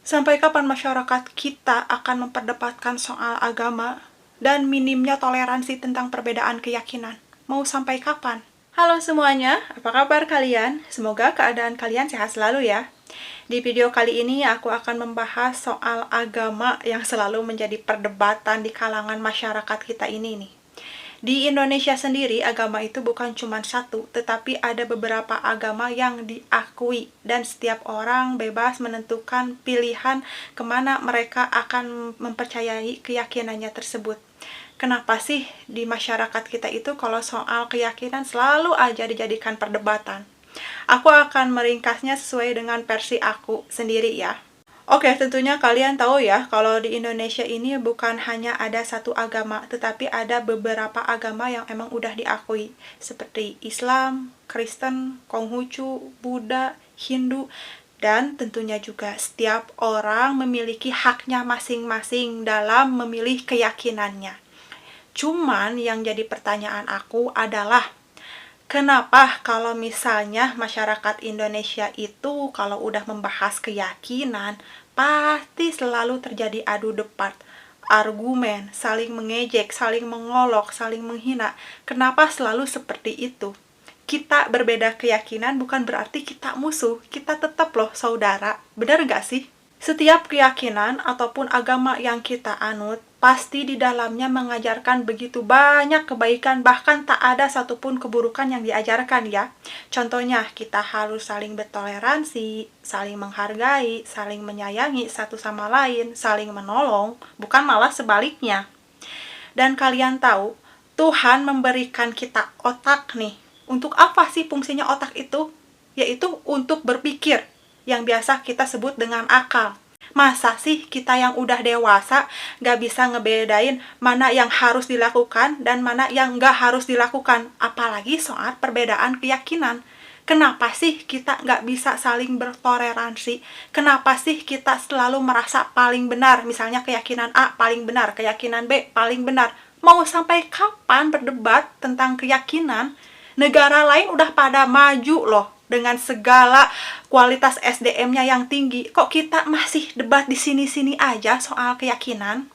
Sampai kapan masyarakat kita akan memperdebatkan soal agama dan minimnya toleransi tentang perbedaan keyakinan? Mau sampai kapan? Halo semuanya, apa kabar kalian? Semoga keadaan kalian sehat selalu ya. Di video kali ini aku akan membahas soal agama yang selalu menjadi perdebatan di kalangan masyarakat kita ini nih. Di Indonesia sendiri, agama itu bukan cuma satu, tetapi ada beberapa agama yang diakui, dan setiap orang bebas menentukan pilihan kemana mereka akan mempercayai keyakinannya tersebut. Kenapa sih di masyarakat kita itu kalau soal keyakinan selalu aja dijadikan perdebatan? Aku akan meringkasnya sesuai dengan versi aku sendiri ya. Oke, tentunya kalian tahu ya, kalau di Indonesia ini bukan hanya ada satu agama, tetapi ada beberapa agama yang emang udah diakui, seperti Islam, Kristen, Konghucu, Buddha, Hindu, dan tentunya juga setiap orang memiliki haknya masing-masing dalam memilih keyakinannya. Cuman yang jadi pertanyaan aku adalah, kenapa kalau misalnya masyarakat Indonesia itu kalau udah membahas keyakinan, pasti selalu terjadi adu debat, argumen, saling mengejek, saling mengolok, saling menghina. Kenapa selalu seperti itu? Kita berbeda keyakinan bukan berarti kita musuh, kita tetap loh saudara. Benar nggak sih? Setiap keyakinan ataupun agama yang kita anut, pasti di dalamnya mengajarkan begitu banyak kebaikan, bahkan tak ada satupun keburukan yang diajarkan ya. Contohnya, kita harus saling bertoleransi, saling menghargai, saling menyayangi satu sama lain, saling menolong, bukan malah sebaliknya. Dan kalian tahu, Tuhan memberikan kita otak nih. Untuk apa sih fungsinya otak itu? Yaitu untuk berpikir, yang biasa kita sebut dengan akal. Masa sih kita yang udah dewasa gak bisa ngebedain mana yang harus dilakukan dan mana yang gak harus dilakukan, apalagi soal perbedaan keyakinan? Kenapa sih kita gak bisa saling bertoleransi? Kenapa sih kita selalu merasa paling benar? Misalnya keyakinan A paling benar, keyakinan B paling benar. Mau sampai kapan berdebat tentang keyakinan? Negara lain udah pada maju loh dengan segala kualitas SDM-nya yang tinggi. Kok kita masih debat di sini-sini aja soal keyakinan?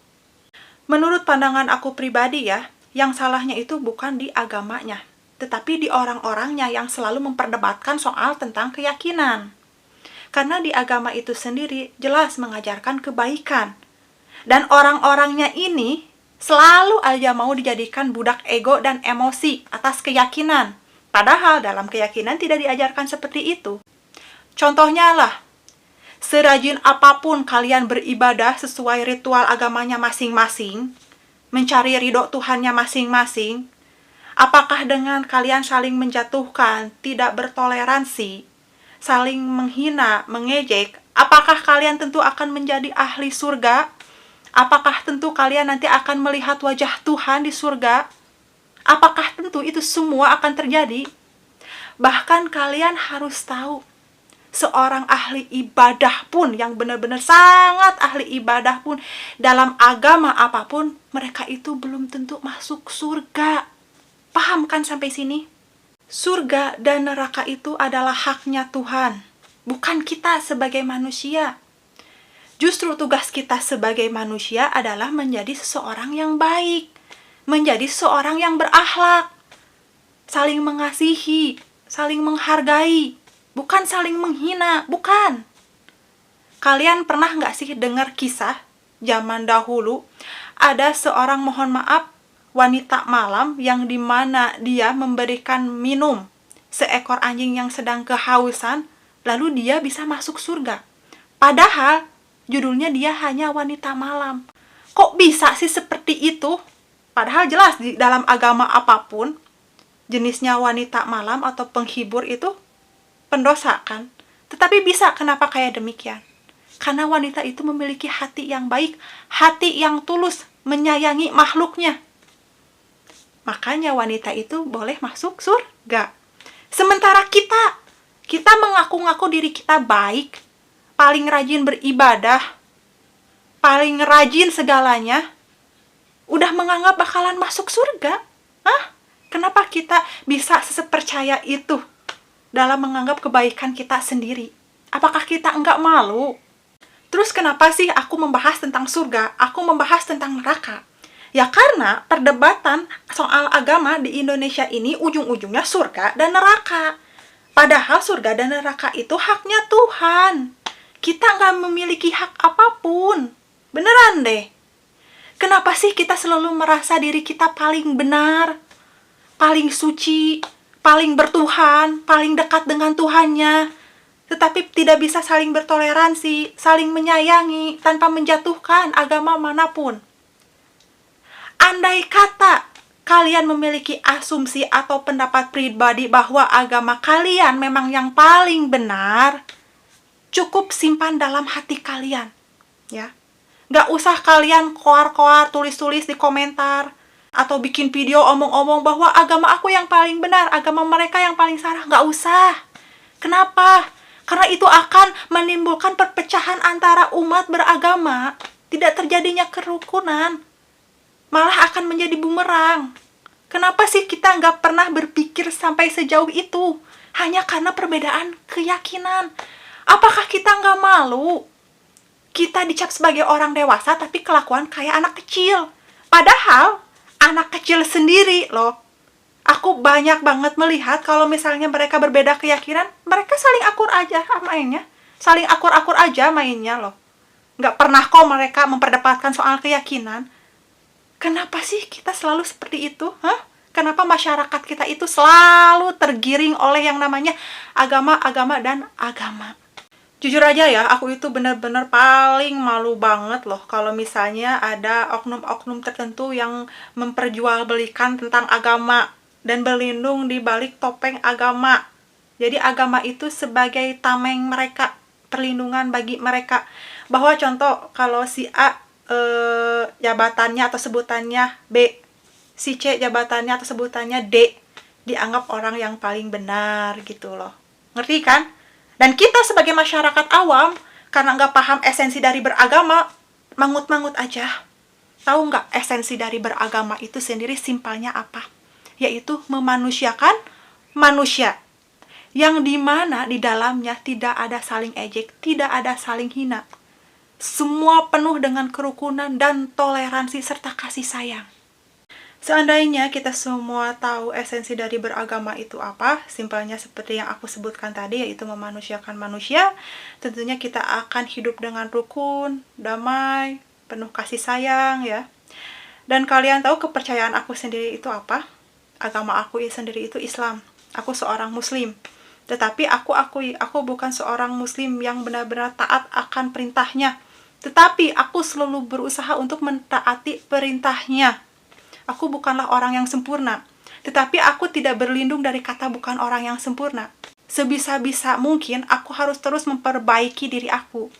Menurut pandangan aku pribadi ya, yang salahnya itu bukan di agamanya, tetapi di orang-orangnya yang selalu memperdebatkan soal tentang keyakinan. Karena di agama itu sendiri jelas mengajarkan kebaikan. Dan orang-orangnya ini selalu aja mau dijadikan budak ego dan emosi atas keyakinan. Padahal dalam keyakinan tidak diajarkan seperti itu. Contohnya lah, serajin apapun kalian beribadah sesuai ritual agamanya masing-masing, mencari ridho Tuhannya masing-masing, apakah dengan kalian saling menjatuhkan, tidak bertoleransi, saling menghina, mengejek, apakah kalian tentu akan menjadi ahli surga? Apakah tentu kalian nanti akan melihat wajah Tuhan di surga? Apakah tentu itu semua akan terjadi? Bahkan kalian harus tahu, seorang ahli ibadah pun, yang benar-benar sangat ahli ibadah pun, dalam agama apapun, mereka itu belum tentu masuk surga. Paham kan sampai sini? Surga dan neraka itu adalah haknya Tuhan, bukan kita sebagai manusia. Justru tugas kita sebagai manusia adalah menjadi seseorang yang baik, menjadi seorang yang berakhlak, saling mengasihi, saling menghargai, bukan saling menghina, bukan. Kalian pernah nggak sih dengar kisah zaman dahulu, ada seorang, mohon maaf, wanita malam yang dimana dia memberikan minum seekor anjing yang sedang kehausan, lalu dia bisa masuk surga. Padahal judulnya dia hanya wanita malam. Kok bisa sih seperti itu? Padahal jelas di dalam agama apapun, jenisnya wanita malam atau penghibur itu pendosa kan? Tetapi bisa, kenapa kayak demikian? Karena wanita itu memiliki hati yang baik, hati yang tulus, menyayangi makhluknya. Makanya wanita itu boleh masuk surga. Sementara kita mengaku-ngaku diri kita baik, paling rajin beribadah, paling rajin segalanya, udah menganggap bakalan masuk surga. Hah? Kenapa kita bisa sepercaya itu dalam menganggap kebaikan kita sendiri? Apakah kita enggak malu? Terus kenapa sih aku membahas tentang surga? Aku membahas tentang neraka. Ya karena perdebatan soal agama di Indonesia ini ujung-ujungnya surga dan neraka. Padahal surga dan neraka itu haknya Tuhan. Kita nggak memiliki hak apapun. Beneran deh. Kenapa sih kita selalu merasa diri kita paling benar, paling suci, paling bertuhan, paling dekat dengan Tuhannya, tetapi tidak bisa saling bertoleransi, saling menyayangi, tanpa menjatuhkan agama manapun? Andai kata kalian memiliki asumsi atau pendapat pribadi bahwa agama kalian memang yang paling benar, cukup simpan dalam hati kalian, ya. Nggak usah kalian koar-koar, tulis-tulis di komentar, atau bikin video omong-omong bahwa agama aku yang paling benar, agama mereka yang paling salah. Nggak usah. Kenapa? Karena itu akan menimbulkan perpecahan antara umat beragama. Tidak terjadinya kerukunan. Malah akan menjadi bumerang. Kenapa sih kita nggak pernah berpikir sampai sejauh itu? Hanya karena perbedaan keyakinan. Apakah kita nggak malu? Kita dicap sebagai orang dewasa tapi kelakuan kayak anak kecil. Padahal anak kecil sendiri loh. Aku banyak banget melihat kalau misalnya mereka berbeda keyakinan, mereka saling akur aja mainnya. Saling akur-akur aja mainnya loh. Nggak pernah kok mereka memperdebatkan soal keyakinan. Kenapa sih kita selalu seperti itu? Kenapa masyarakat kita itu selalu tergiring oleh yang namanya agama, dan agama? Jujur aja ya, aku itu benar-benar paling malu banget loh kalau misalnya ada oknum-oknum tertentu yang memperjualbelikan tentang agama dan berlindung di balik topeng agama. Jadi agama itu sebagai tameng mereka, perlindungan bagi mereka. Bahwa contoh, kalau si A jabatannya atau sebutannya B, si C jabatannya atau sebutannya D, dianggap orang yang paling benar gitu loh. Ngerti kan? Dan kita sebagai masyarakat awam, karena nggak paham esensi dari beragama, mangut-mangut aja. Tahu nggak esensi dari beragama itu sendiri simpelnya apa? Yaitu memanusiakan manusia. Yang dimana di dalamnya tidak ada saling ejek, tidak ada saling hina. Semua penuh dengan kerukunan dan toleransi serta kasih sayang. Seandainya kita semua tahu esensi dari beragama itu apa, simpelnya seperti yang aku sebutkan tadi, yaitu memanusiakan manusia, tentunya kita akan hidup dengan rukun, damai, penuh kasih sayang, ya. Dan kalian tahu kepercayaan aku sendiri itu apa? Agama aku sendiri itu Islam. Aku seorang muslim. Tetapi aku akui, aku bukan seorang muslim yang benar-benar taat akan perintahnya. Tetapi aku selalu berusaha untuk mentaati perintahnya. Aku bukanlah orang yang sempurna, tetapi aku tidak berlindung dari kata bukan orang yang sempurna. Sebisa-bisa mungkin aku harus terus memperbaiki diri aku.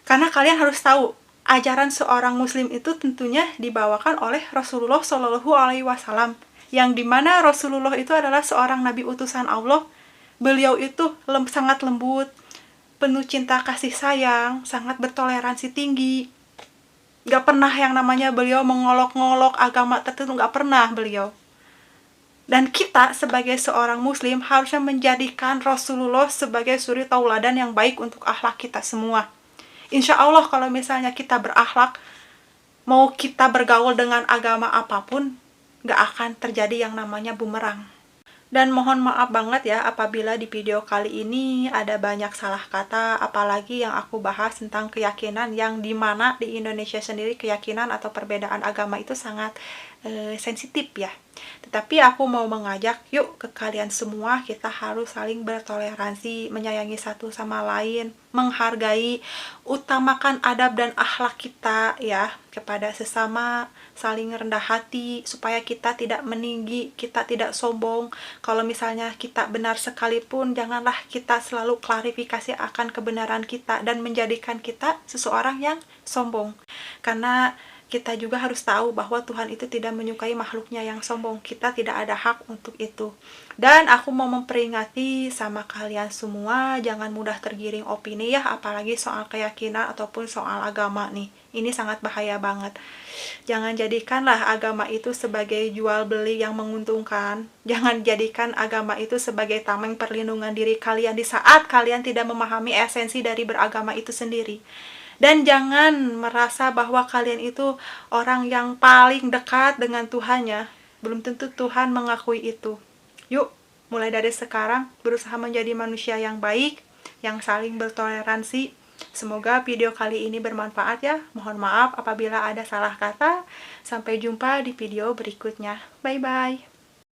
Karena kalian harus tahu, ajaran seorang muslim itu tentunya dibawakan oleh Rasulullah Shallallahu Alaihi Wasallam, yang dimana Rasulullah itu adalah seorang nabi utusan Allah. Beliau itu sangat lembut, penuh cinta kasih sayang, sangat bertoleransi tinggi. Gak pernah yang namanya beliau mengolok-ngolok agama tertentu, gak pernah beliau. Dan kita sebagai seorang muslim harusnya menjadikan Rasulullah sebagai suri tauladan yang baik untuk akhlak kita semua. Insya Allah kalau misalnya kita berakhlak, mau kita bergaul dengan agama apapun, gak akan terjadi yang namanya bumerang. Dan mohon maaf banget ya apabila di video kali ini ada banyak salah kata, apalagi yang aku bahas tentang keyakinan, yang dimana di Indonesia sendiri keyakinan atau perbedaan agama itu sangat sensitif ya. Tetapi aku mau mengajak, yuk ke kalian semua, kita harus saling bertoleransi, menyayangi satu sama lain, menghargai, utamakan adab dan akhlak kita ya kepada sesama, saling rendah hati supaya kita tidak meninggi, kita tidak sombong. Kalau misalnya kita benar sekalipun, janganlah kita selalu klarifikasi akan kebenaran kita dan menjadikan kita seseorang yang sombong. Karena kita juga harus tahu bahwa Tuhan itu tidak menyukai makhluknya yang sombong. Kita tidak ada hak untuk itu. Dan aku mau memperingati sama kalian semua, jangan mudah tergiring opini ya, apalagi soal keyakinan ataupun soal agama nih. Ini sangat bahaya banget. Jangan jadikanlah agama itu sebagai jual beli yang menguntungkan. Jangan jadikan agama itu sebagai tameng perlindungan diri kalian di saat kalian tidak memahami esensi dari beragama itu sendiri. Dan jangan merasa bahwa kalian itu orang yang paling dekat dengan Tuhannya. Belum tentu Tuhan mengakui itu. Yuk, mulai dari sekarang berusaha menjadi manusia yang baik, yang saling bertoleransi. Semoga video kali ini bermanfaat ya. Mohon maaf apabila ada salah kata. Sampai jumpa di video berikutnya. Bye-bye.